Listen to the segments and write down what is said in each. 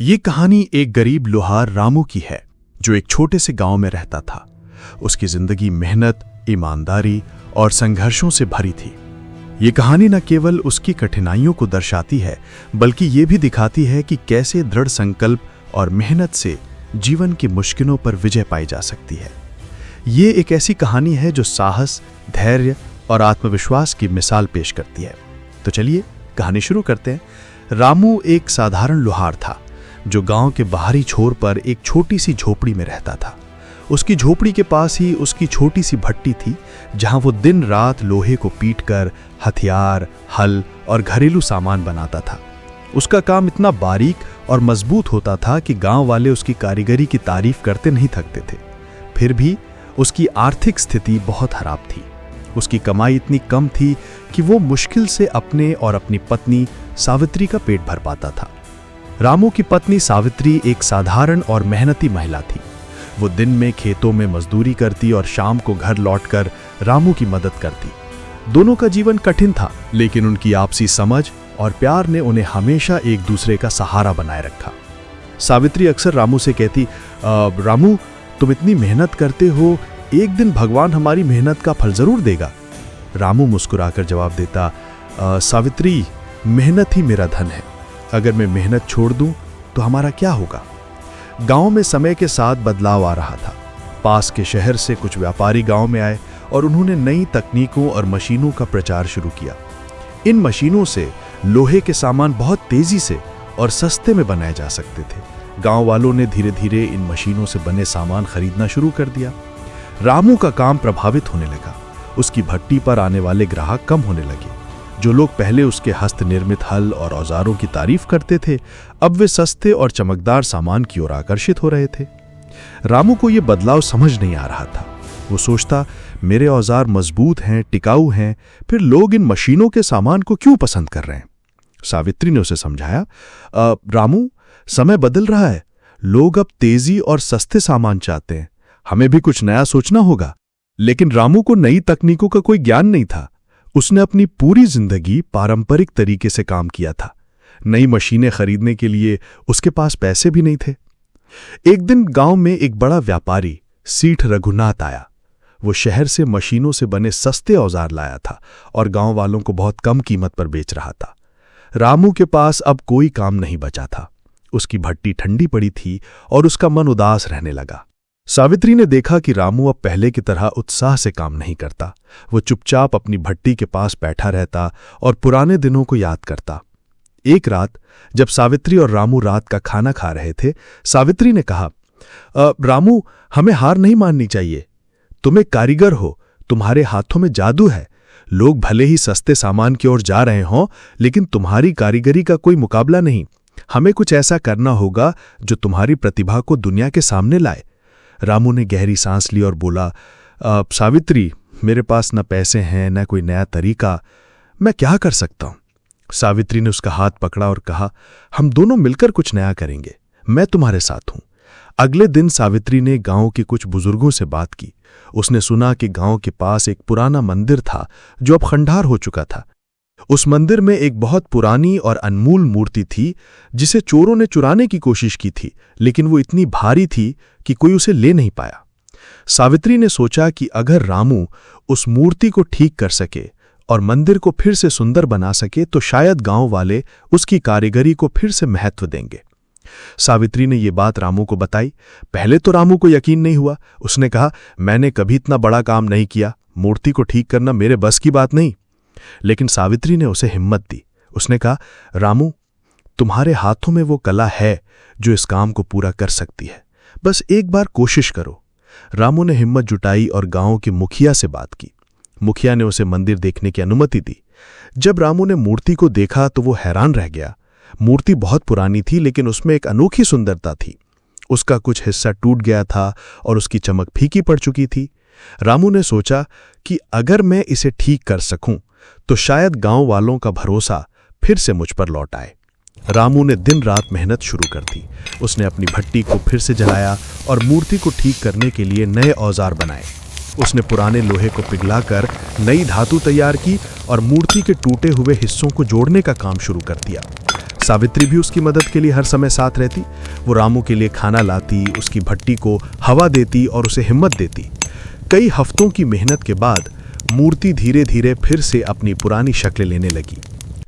ये कहानी एक गरीब लोहार रामू की है जो एक छोटे से गांव में रहता था। उसकी जिंदगी मेहनत, ईमानदारी और संघर्षों से भरी थी। ये कहानी न केवल उसकी कठिनाइयों को दर्शाती है बल्कि ये भी दिखाती है कि कैसे दृढ़ संकल्प और मेहनत से जीवन की मुश्किलों पर विजय पाई जा सकती है। ये एक ऐसी कहानी है जो साहस, धैर्य और आत्मविश्वास की मिसाल पेश करती है। तो चलिए कहानी शुरू करते हैं। रामू एक साधारण लोहार था जो गांव के बाहरी छोर पर एक छोटी सी झोपड़ी में रहता था। उसकी झोपड़ी के पास ही उसकी छोटी सी भट्टी थी जहां वो दिन रात लोहे को पीटकर हथियार, हल और घरेलू सामान बनाता था। उसका काम इतना बारीक और मजबूत होता था कि गांव वाले उसकी कारीगरी की तारीफ करते नहीं थकते थे। फिर भी उसकी आर्थिक स्थिति बहुत खराब थी। उसकी कमाई इतनी कम थी कि वो मुश्किल से अपने और अपनी पत्नी सावित्री का पेट भर पाता था। रामू की पत्नी सावित्री एक साधारण और मेहनती महिला थी। वो दिन में खेतों में मजदूरी करती और शाम को घर लौटकर रामू की मदद करती। दोनों का जीवन कठिन था, लेकिन उनकी आपसी समझ और प्यार ने उन्हें हमेशा एक दूसरे का सहारा बनाए रखा। सावित्री अक्सर रामू से कहती, रामू, तुम इतनी मेहनत करते हो, एक दिन भगवान हमारी मेहनत का फल जरूर देगा। रामू मुस्कुराकर जवाब देता, सावित्री, मेहनत ही मेरा धन है। अगर मैं मेहनत छोड़ दूं तो हमारा क्या होगा। गांव में समय के साथ बदलाव आ रहा था। पास के शहर से कुछ व्यापारी गांव में आए और उन्होंने नई तकनीकों और मशीनों का प्रचार शुरू किया। इन मशीनों से लोहे के सामान बहुत तेजी से और सस्ते में बनाए जा सकते थे। गांव वालों ने धीरे धीरे इन मशीनों से बने सामान खरीदना शुरू कर दिया। रामू का काम प्रभावित होने लगा। उसकी भट्टी पर आने वाले ग्राहक कम होने लगे। जो लोग पहले उसके हस्त निर्मित हल और औजारों की तारीफ करते थे, अब वे सस्ते और चमकदार सामान की ओर आकर्षित हो रहे थे। रामू को यह बदलाव समझ नहीं आ रहा था। वो सोचता, मेरे औजार मजबूत हैं, टिकाऊ हैं, फिर लोग इन मशीनों के सामान को क्यों पसंद कर रहे हैं। सावित्री ने उसे समझाया, रामू, समय बदल रहा है। लोग अब तेजी और सस्ते सामान चाहते हैं। हमें भी कुछ नया सोचना होगा। लेकिन रामू को नई तकनीकों का कोई ज्ञान नहीं था। उसने अपनी पूरी जिंदगी पारंपरिक तरीके से काम किया था। नई मशीनें खरीदने के लिए उसके पास पैसे भी नहीं थे। एक दिन गांव में एक बड़ा व्यापारी सीठ रघुनाथ आया। वो शहर से मशीनों से बने सस्ते औजार लाया था और गांव वालों को बहुत कम कीमत पर बेच रहा था। रामू के पास अब कोई काम नहीं बचा था। उसकी भट्टी ठंडी पड़ी थी और उसका मन उदास रहने लगा। सावित्री ने देखा कि रामू अब पहले की तरह उत्साह से काम नहीं करता। वो चुपचाप अपनी भट्टी के पास बैठा रहता और पुराने दिनों को याद करता। एक रात जब सावित्री और रामू रात का खाना खा रहे थे, सावित्री ने कहा, रामू, हमें हार नहीं माननी चाहिए। तुम एक कारीगर हो, तुम्हारे हाथों में जादू है। लोग भले ही सस्ते सामान की ओर जा रहे हों, लेकिन तुम्हारी कारीगरी का कोई मुकाबला नहीं। हमें कुछ ऐसा करना होगा जो तुम्हारी प्रतिभा को दुनिया के सामने लाए। रामू ने गहरी सांस ली और बोला, सावित्री, मेरे पास न पैसे हैं न कोई नया तरीका। मैं क्या कर सकता हूं। सावित्री ने उसका हाथ पकड़ा और कहा, हम दोनों मिलकर कुछ नया करेंगे। मैं तुम्हारे साथ हूं। अगले दिन सावित्री ने गांव के कुछ बुजुर्गों से बात की। उसने सुना कि गांव के पास एक पुराना मंदिर था जो अब खंडहर हो चुका था। उस मंदिर में एक बहुत पुरानी और अनमोल मूर्ति थी जिसे चोरों ने चुराने की कोशिश की थी, लेकिन वो इतनी भारी थी कि कोई उसे ले नहीं पाया। सावित्री ने सोचा कि अगर रामू उस मूर्ति को ठीक कर सके और मंदिर को फिर से सुंदर बना सके तो शायद गांव वाले उसकी कारीगरी को फिर से महत्व देंगे। सावित्री ने ये बात रामू को बताई। पहले तो रामू को यकीन नहीं हुआ। उसने कहा, मैंने कभी इतना बड़ा काम नहीं किया। मूर्ति को ठीक करना मेरे बस की बात नहीं। लेकिन सावित्री ने उसे हिम्मत दी। उसने कहा, रामू, तुम्हारे हाथों में वो कला है जो इस काम को पूरा कर सकती है। बस एक बार कोशिश करो। रामू ने हिम्मत जुटाई और गांव के मुखिया से बात की। मुखिया ने उसे मंदिर देखने की अनुमति दी। जब रामू ने मूर्ति को देखा तो वो हैरान रह गया। मूर्ति बहुत पुरानी थी, लेकिन उसमें एक अनोखी सुंदरता थी। उसका कुछ हिस्सा टूट गया था और उसकी चमक फीकी पड़ चुकी थी। रामू ने सोचा कि अगर मैं इसे ठीक कर सकूं तो शायद गांव वालों का भरोसा फिर से मुझ पर लौट आए। रामू ने दिन रात मेहनत शुरू कर दी। उसने अपनी भट्टी को फिर से जलाया और मूर्ति को ठीक करने के लिए नए औजार बनाए। उसने पुराने लोहे को पिघलाकर नई धातु तैयार की और मूर्ति के टूटे हुए हिस्सों को जोड़ने का काम शुरू कर दिया। सावित्री भी उसकी मदद के लिए हर समय साथ रहती। वो रामू के लिए खाना लाती, उसकी भट्टी को हवा देती और उसे हिम्मत देती। कई हफ्तों की मेहनत के बाद मूर्ति धीरे धीरे फिर से अपनी पुरानी शक्ल लेने लगी।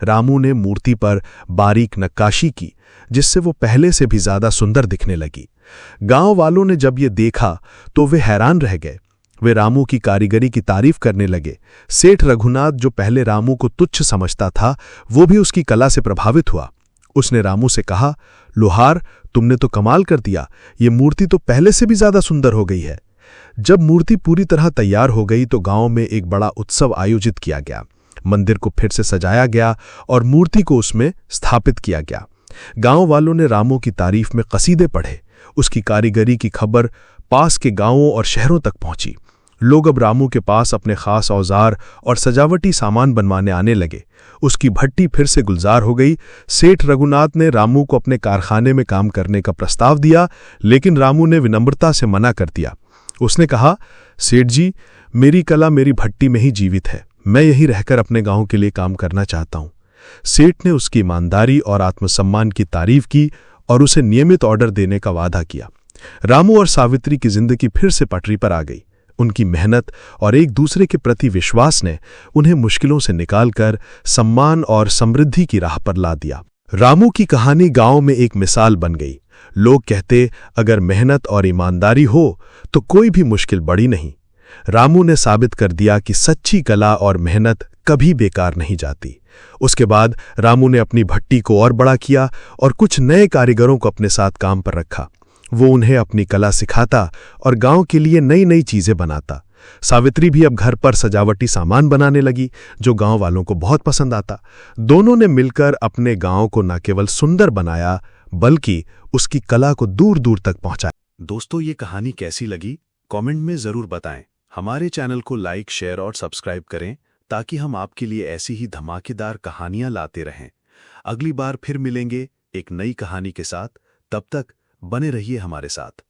रामू ने मूर्ति पर बारीक नक्काशी की, जिससे वो पहले से भी ज्यादा सुंदर दिखने लगी। गांव वालों ने जब ये देखा तो वे हैरान रह गए। वे रामू की कारीगरी की तारीफ करने लगे। सेठ रघुनाथ, जो पहले रामू को तुच्छ समझता था, वो भी उसकी कला से प्रभावित हुआ। उसने रामू से कहा, लोहार, तुमने तो कमाल कर दिया, ये मूर्ति तो पहले से भी ज्यादा सुंदर हो गई है। जब मूर्ति पूरी तरह तैयार हो गई तो गांव में एक बड़ा उत्सव आयोजित किया गया। मंदिर को फिर से सजाया गया और मूर्ति को उसमें स्थापित किया गया। गांव वालों ने रामू की तारीफ में कसीदे पढ़े। उसकी कारीगरी की खबर पास के गांवों और शहरों तक पहुंची। लोग अब रामू के पास अपने खास औजार और सजावटी सामान बनवाने आने लगे। उसकी भट्टी फिर से गुलजार हो गई। सेठ रघुनाथ ने रामू को अपने कारखाने में काम करने का प्रस्ताव दिया, लेकिन रामू ने विनम्रता से मना कर दिया। उसने कहा, सेठ जी, मेरी कला मेरी भट्टी में ही जीवित है। मैं यहीं रहकर अपने गांव के लिए काम करना चाहता हूं। सेठ ने उसकी ईमानदारी और आत्मसम्मान की तारीफ की और उसे नियमित ऑर्डर देने का वादा किया। रामू और सावित्री की जिंदगी फिर से पटरी पर आ गई। उनकी मेहनत और एक दूसरे के प्रति विश्वास ने उन्हें मुश्किलों से निकालकर सम्मान और समृद्धि की राह पर ला दिया। रामू की कहानी गांव में एक मिसाल बन गई। लोग कहते, अगर मेहनत और ईमानदारी हो तो कोई भी मुश्किल बड़ी नहीं। रामू ने साबित कर दिया कि सच्ची कला और मेहनत कभी बेकार नहीं जाती। उसके बाद रामू ने अपनी भट्टी को और बड़ा किया और कुछ नए कारीगरों को अपने साथ काम पर रखा। वो उन्हें अपनी कला सिखाता और गांव के लिए नई नई चीजें बनाता। सावित्री भी अब घर पर सजावटी सामान बनाने लगी, जो गांव वालों को बहुत पसंद आता। दोनों ने मिलकर अपने गांव को न केवल सुंदर बनाया, बल्कि उसकी कला को दूर दूर तक पहुंचाया। दोस्तों, ये कहानी कैसी लगी कमेंट में जरूर बताएं। हमारे चैनल को लाइक, शेयर और सब्सक्राइब करें ताकि हम आपके लिए ऐसी ही धमाकेदार कहानियां लाते रहें। अगली बार फिर मिलेंगे एक नई कहानी के साथ। तब तक बने रहिए हमारे साथ।